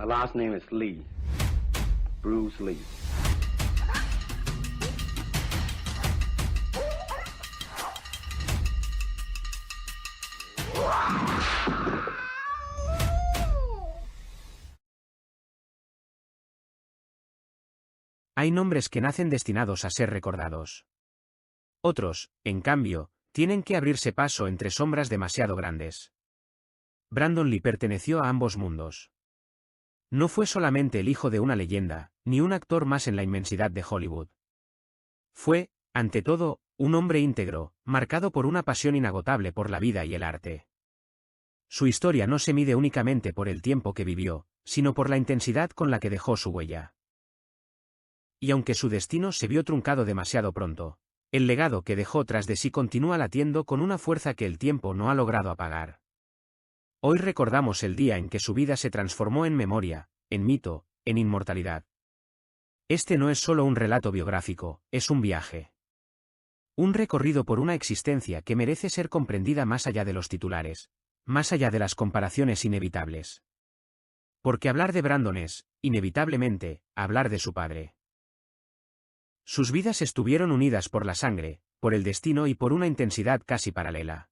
My last name is Lee. Bruce Lee. Hay nombres que nacen destinados a ser recordados. Otros, en cambio, tienen que abrirse paso entre sombras demasiado grandes. Brandon Lee perteneció a ambos mundos. No fue solamente el hijo de una leyenda, ni un actor más en la inmensidad de Hollywood. Fue, ante todo, un hombre íntegro, marcado por una pasión inagotable por la vida y el arte. Su historia no se mide únicamente por el tiempo que vivió, sino por la intensidad con la que dejó su huella. Y aunque su destino se vio truncado demasiado pronto, el legado que dejó tras de sí continúa latiendo con una fuerza que el tiempo no ha logrado apagar. Hoy recordamos el día en que su vida se transformó en memoria, en mito, en inmortalidad. Este no es solo un relato biográfico, es un viaje. Un recorrido por una existencia que merece ser comprendida más allá de los titulares, más allá de las comparaciones inevitables. Porque hablar de Brandon es, inevitablemente, hablar de su padre. Sus vidas estuvieron unidas por la sangre, por el destino y por una intensidad casi paralela.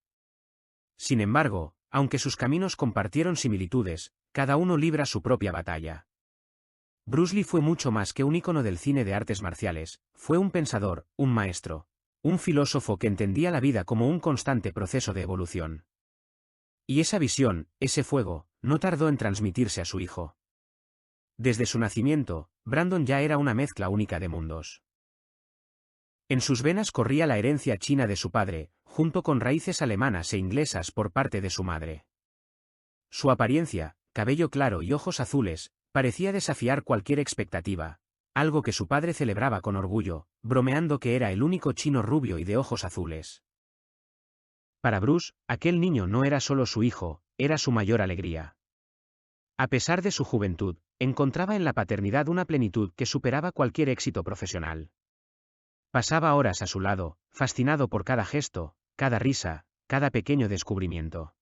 Sin embargo, aunque sus caminos compartieron similitudes, cada uno libra su propia batalla. Bruce Lee fue mucho más que un ícono del cine de artes marciales, fue un pensador, un maestro, un filósofo que entendía la vida como un constante proceso de evolución. Y esa visión, ese fuego, no tardó en transmitirse a su hijo. Desde su nacimiento, Brandon ya era una mezcla única de mundos. En sus venas corría la herencia china de su padre, junto con raíces alemanas e inglesas por parte de su madre. Su apariencia, cabello claro y ojos azules, parecía desafiar cualquier expectativa, algo que su padre celebraba con orgullo, bromeando que era el único chino rubio y de ojos azules. Para Bruce, aquel niño no era solo su hijo, era su mayor alegría. A pesar de su juventud, encontraba en la paternidad una plenitud que superaba cualquier éxito profesional. Pasaba horas a su lado, fascinado por cada gesto, cada risa, cada pequeño descubrimiento.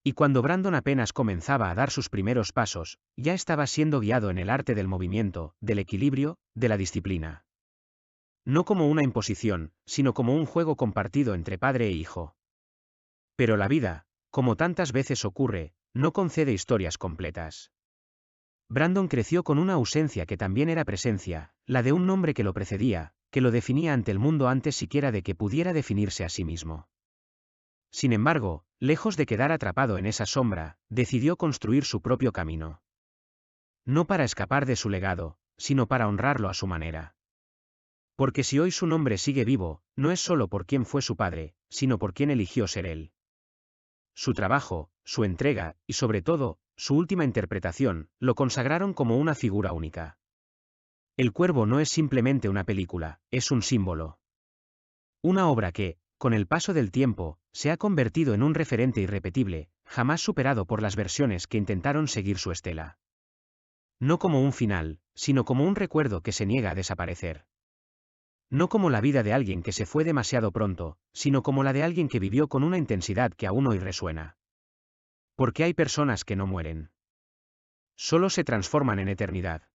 Y cuando Brandon apenas comenzaba a dar sus primeros pasos, ya estaba siendo guiado en el arte del movimiento, del equilibrio, de la disciplina. No como una imposición, sino como un juego compartido entre padre e hijo. Pero la vida, como tantas veces ocurre, no concede historias completas. Brandon creció con una ausencia que también era presencia, la de un nombre que lo precedía, que lo definía ante el mundo antes siquiera de que pudiera definirse a sí mismo. Sin embargo, lejos de quedar atrapado en esa sombra, decidió construir su propio camino. No para escapar de su legado, sino para honrarlo a su manera. Porque si hoy su nombre sigue vivo, no es solo por quién fue su padre, sino por quién eligió ser él. Su trabajo, su entrega, y sobre todo, su última interpretación, lo consagraron como una figura única. El Cuervo no es simplemente una película, es un símbolo. Una obra que, con el paso del tiempo, se ha convertido en un referente irrepetible, jamás superado por las versiones que intentaron seguir su estela. No como un final, sino como un recuerdo que se niega a desaparecer. No como la vida de alguien que se fue demasiado pronto, sino como la de alguien que vivió con una intensidad que aún hoy resuena. Porque hay personas que no mueren. Solo se transforman en eternidad.